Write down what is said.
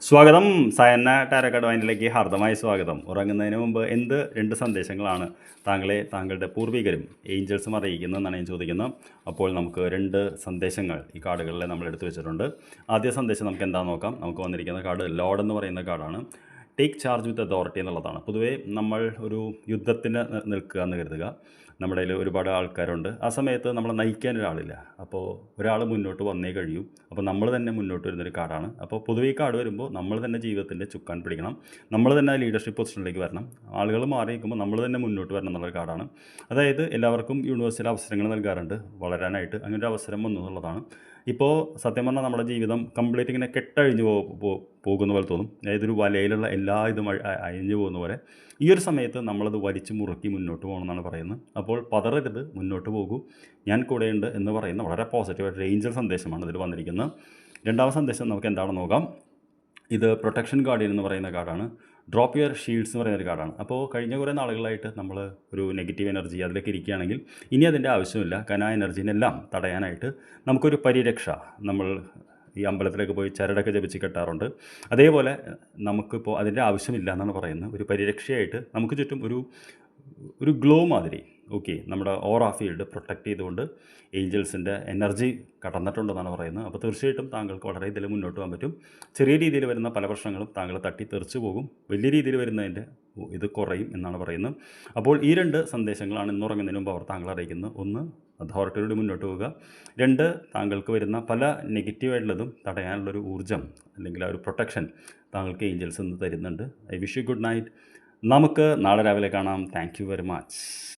സ്വാഗതം. സയന്ന tarot card വായനയിലേക്ക് ഹാർദമായ സ്വാഗതം. ഉറങ്ങുന്നതിന് മുമ്പ് എന്ത് 2 സന്ദേശങ്ങളാണ് താങ്കളെ താങ്കളുടെ പൂർവികരും ഏഞ്ചൽസും അറിയിക്കുന്നതെന്നാണ് ഞാൻ ചോദിക്കുന്നത്. അപ്പോൾ നമുക്ക് 2 സന്ദേശങ്ങൾ ഈ കാർഡുകളിൽ നമ്മൾ എടുത്തു വെച്ചിട്ടുണ്ട്. ആദ്യ സന്ദേശം നമുക്ക് എന്താണെന്ന് നോക്കാം. നമുക്ക് വന്നിരിക്കുന്ന കാർഡ് ലോർഡ് എന്ന് പറയുന്ന കാർഡാണ്. ടേക്ക് ചാർജ് വിത്ത് അതോറിറ്റി എന്നുള്ളതാണ്. പൊതുവേ നമ്മൾ ഒരു യുദ്ധത്തിന് നിൽക്കുക എന്ന് കരുതുക. നമ്മുടെ കയ്യിൽ ഒരുപാട് ആൾക്കാരുണ്ട്. ആ സമയത്ത് നമ്മളെ നയിക്കാൻ ഒരാളില്ല. അപ്പോൾ ഒരാൾ മുന്നോട്ട് വന്നേ കഴിയൂ. അപ്പോൾ നമ്മൾ തന്നെ മുന്നോട്ട് വരുന്നൊരു കാർഡാണ്. അപ്പോൾ പൊതുവേ ഈ കാർഡ് വരുമ്പോൾ നമ്മൾ തന്നെ ജീവിതത്തിൻ്റെ ചുക്കാൻ പിടിക്കണം. നമ്മൾ തന്നെ ലീഡർഷിപ്പ് പൊസിഷനിലേക്ക് വരണം. ആളുകൾ മാറി നിൽക്കുമ്പോൾ നമ്മൾ തന്നെ മുന്നോട്ട് വരണം എന്നുള്ള കാർഡാണ്. അതായത് എല്ലാവർക്കും യൂണിവേഴ്സിൽ അവസരങ്ങൾ നൽകാറുണ്ട് വളരാനായിട്ട്. അങ്ങനെ ഒരു അവസരം വന്നു എന്നുള്ളതാണ്. ഇപ്പോൾ സത്യം പറഞ്ഞാൽ നമ്മുടെ ജീവിതം കംപ്ലീറ്റ് ഇങ്ങനെ കെട്ടഴിഞ്ഞ് പോകുന്ന പോലെ തോന്നും. അതായത് ഒരു വലയിലുള്ള എല്ലാ ഇതും അഴിഞ്ഞു പോകുന്ന പോലെ ഈ ഒരു സമയത്ത് നമ്മളത് വലിച്ചു മുറുക്കി മുന്നോട്ട് പോകണമെന്നാണ് പറയുന്നത്. അപ്പോൾ പതറരുത്, മുന്നോട്ട് പോകൂ, ഞാൻ കൂടെയുണ്ട് എന്ന് പറയുന്ന വളരെ പോസിറ്റീവായിട്ട് ഏഞ്ചൽ സന്ദേശമാണ് ഇതിൽ വന്നിരിക്കുന്നത്. രണ്ടാമത്തെ സന്ദേശം നമുക്ക് എന്താണെന്ന് നോക്കാം. ഇത് പ്രൊട്ടക്ഷൻ ഗാർഡിയൻ എന്ന് പറയുന്ന കാർഡാണ്. ഡ്രോപ്പ് യുവർ ഷീൽഡ്സ് എന്ന് പറയുന്നൊരു കാർഡാണ്. അപ്പോൾ കഴിഞ്ഞ കുറേ നാളുകളായിട്ട് നമ്മൾ ഒരു നെഗറ്റീവ് എനർജി അതിലേക്ക് ഇരിക്കുകയാണെങ്കിൽ ഇനി അതിൻ്റെ ആവശ്യമില്ല. കാരണം ആ എനർജീനെല്ലാം തടയാനായിട്ട് നമുക്കൊരു പരിരക്ഷ നമ്മൾ ഈ അമ്പലത്തിലേക്ക് പോയി ചരടൊക്കെ ജപിച്ച് കെട്ടാറുണ്ട്. അതേപോലെ നമുക്കിപ്പോൾ അതിൻ്റെ ആവശ്യമില്ല എന്നാണ് പറയുന്നത്. ഒരു പരിരക്ഷയായിട്ട് നമുക്ക് ചുറ്റും ഒരു ഗ്ലോ മാതിരി നമ്മുടെ ഓറ ഫീൽഡ് പ്രൊട്ടക്റ്റ് ചെയ്തുകൊണ്ട് ഏഞ്ചൽസിൻ്റെ എനർജി കടന്നിട്ടുണ്ടെന്നാണ് പറയുന്നത്. അപ്പോൾ തീർച്ചയായിട്ടും താങ്കൾക്ക് വളരെ ഇതിൽ മുന്നോട്ട് പോകാൻ പറ്റും. ചെറിയ രീതിയിൽ വരുന്ന പല പ്രശ്നങ്ങളും താങ്കൾ തട്ടി തെറിച്ചു പോകും. വലിയ രീതിയിൽ വരുന്നതിൻ്റെ ഇത് കുറയും എന്നാണ് പറയുന്നത്. അപ്പോൾ ഈ 2 സന്ദേശങ്ങളാണ് ഇന്നുറങ്ങുന്നതിന് മുമ്പ് അവർ താങ്കളെ അറിയിക്കുന്നത്. ഒന്ന്, അതോറിറ്റിയോട് മുന്നോട്ട് പോവുക. 2, താങ്കൾക്ക് വരുന്ന പല നെഗറ്റീവായിട്ടുള്ളതും തടയാനുള്ളൊരു ഊർജ്ജം അല്ലെങ്കിൽ ആ ഒരു പ്രൊട്ടക്ഷൻ താങ്കൾക്ക് ഏഞ്ചൽസ് ഇന്ന് തരുന്നുണ്ട്. I wish you good night. നമുക്ക് നാളെ രാവിലെ കാണാം. Thank you very much.